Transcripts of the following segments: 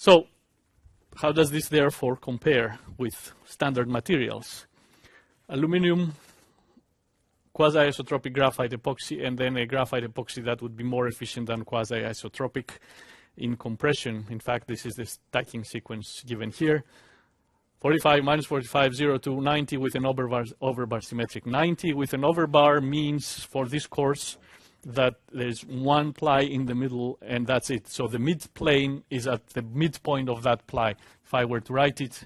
So how does this therefore compare with standard materials? Aluminum, quasi-isotropic graphite epoxy, and then a graphite epoxy that would be more efficient than quasi-isotropic in compression. In fact, this is the stacking sequence given here. 45, minus 45, 0 to 90 with an overbar symmetric. 90 with an overbar means for this course that there's one ply in the middle and that's it. So the mid plane is at the midpoint of that ply. If I were to write it,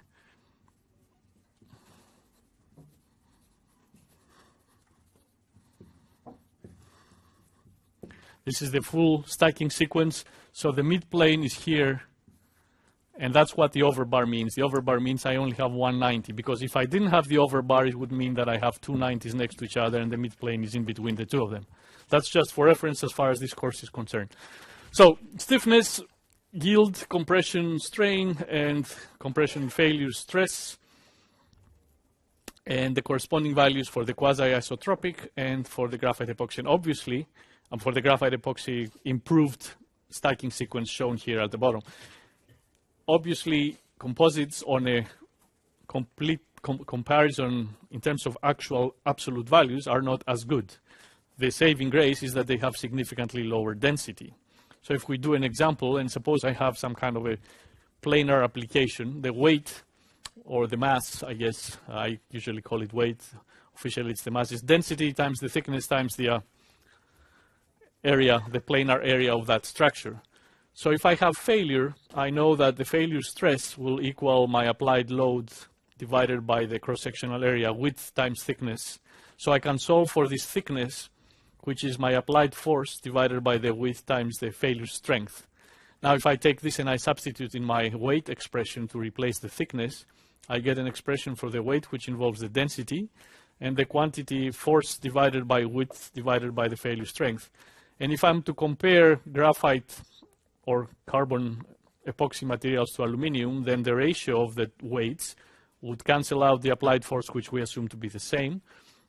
this is the full stacking sequence. So the mid plane is here, and that's what the overbar means. The overbar means I only have 190, because if I didn't have the overbar, it would mean that I have two 90s next to each other and the mid plane is in between the two of them. That's just for reference as far as this course is concerned. So stiffness, yield, compression, strain, and compression failure stress, and the corresponding values for the quasi-isotropic and for the graphite epoxy. And obviously, for the graphite epoxy, improved stacking sequence shown here at the bottom. Obviously, composites on a complete comparison in terms of actual absolute values are not as good. The saving grace is that they have significantly lower density. So if we do an example, and suppose I have some kind of a planar application, the weight or the mass, I guess, I usually call it weight, officially it's the mass, is density times the thickness times the area, the planar area of that structure. So if I have failure, I know that the failure stress will equal my applied load divided by the cross-sectional area, width times thickness. So I can solve for this thickness, which is my applied force divided by the width times the failure strength. Now if I take this and I substitute in my weight expression to replace the thickness, I get an expression for the weight which involves the density and the quantity force divided by width divided by the failure strength. And if I'm to compare graphite or carbon epoxy materials to aluminum, then the ratio of the weights would cancel out the applied force, which we assume to be the same,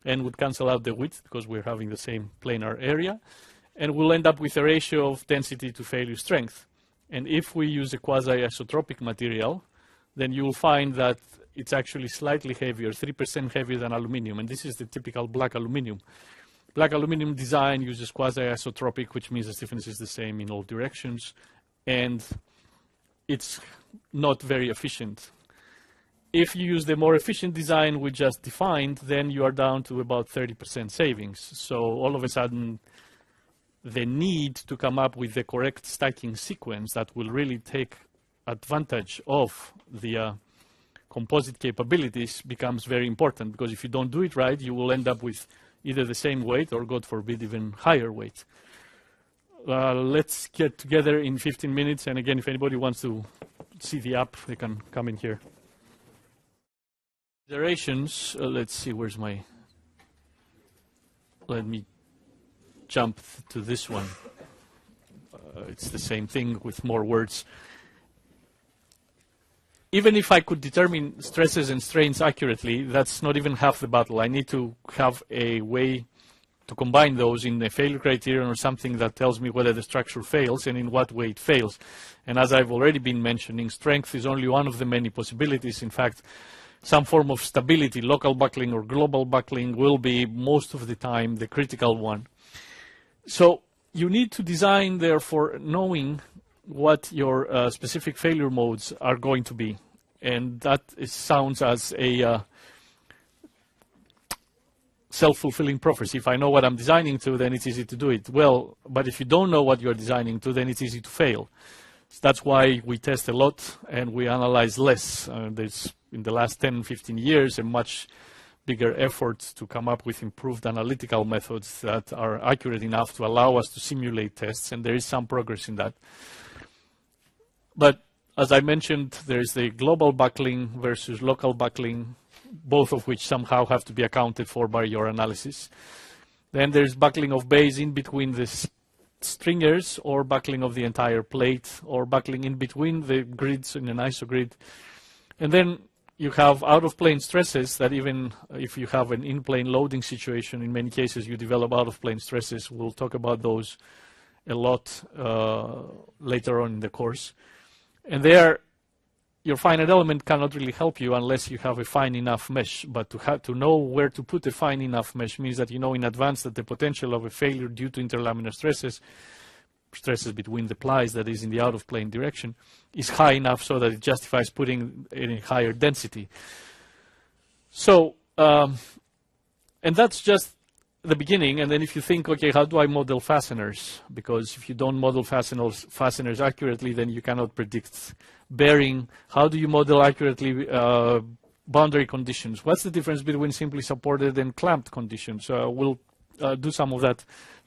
and would cancel out the width because we're having the same planar area, and we'll end up with a ratio of density to failure strength. And if we use a quasi-isotropic material, then you will find that it's actually slightly heavier, 3% heavier than aluminum, and this is the typical black aluminum. Black aluminum design uses quasi-isotropic, which means the stiffness is the same in all directions, and it's not very efficient. If you use the more efficient design we just defined, then you are down to about 30% savings. So all of a sudden, the need to come up with the correct stacking sequence that will really take advantage of the composite capabilities becomes very important, because if you don't do it right, you will end up with either the same weight or, God forbid, even higher weight. Let's get together in 15 minutes. And again, if anybody wants to see the app, they can come in here. Iterations, let's see, where's my, let me jump to this one. It's the same thing with more words. Even if I could determine stresses and strains accurately, that's not even half the battle. I need to have a way to combine those in a failure criterion or something that tells me whether the structure fails and in what way it fails. And as I've already been mentioning, strength is only one of the many possibilities. In fact, some form of stability, local buckling or global buckling, will be most of the time the critical one. So you need to design, therefore, knowing what your specific failure modes are going to be. And that sounds as a self-fulfilling prophecy. If I know what I'm designing to, then it's easy to do it well. But if you don't know what you're designing to, then it's easy to fail. So that's why we test a lot and we analyze less. There's, in the last 10, 15 years, a much bigger effort to come up with improved analytical methods that are accurate enough to allow us to simulate tests, and there is some progress in that. But as I mentioned, there is the global buckling versus local buckling, both of which somehow have to be accounted for by your analysis. Then there's buckling of bays in between the stringers, or buckling of the entire plate, or buckling in between the grids in an isogrid. And then you have out-of-plane stresses that even if you have an in-plane loading situation, in many cases you develop out-of-plane stresses. We'll talk about those a lot later on in the course. And there, your finite element cannot really help you unless you have a fine enough mesh. But to know where to put a fine enough mesh means that you know in advance that the potential of a failure due to interlaminar stresses between the plies that is in the out-of-plane direction, is high enough so that it justifies putting in a higher density. So, and that's just the beginning. And then if you think, okay, how do I model fasteners? Because if you don't model fasteners accurately, then you cannot predict bearing. How do you model accurately boundary conditions? What's the difference between simply supported and clamped conditions? We'll do some of that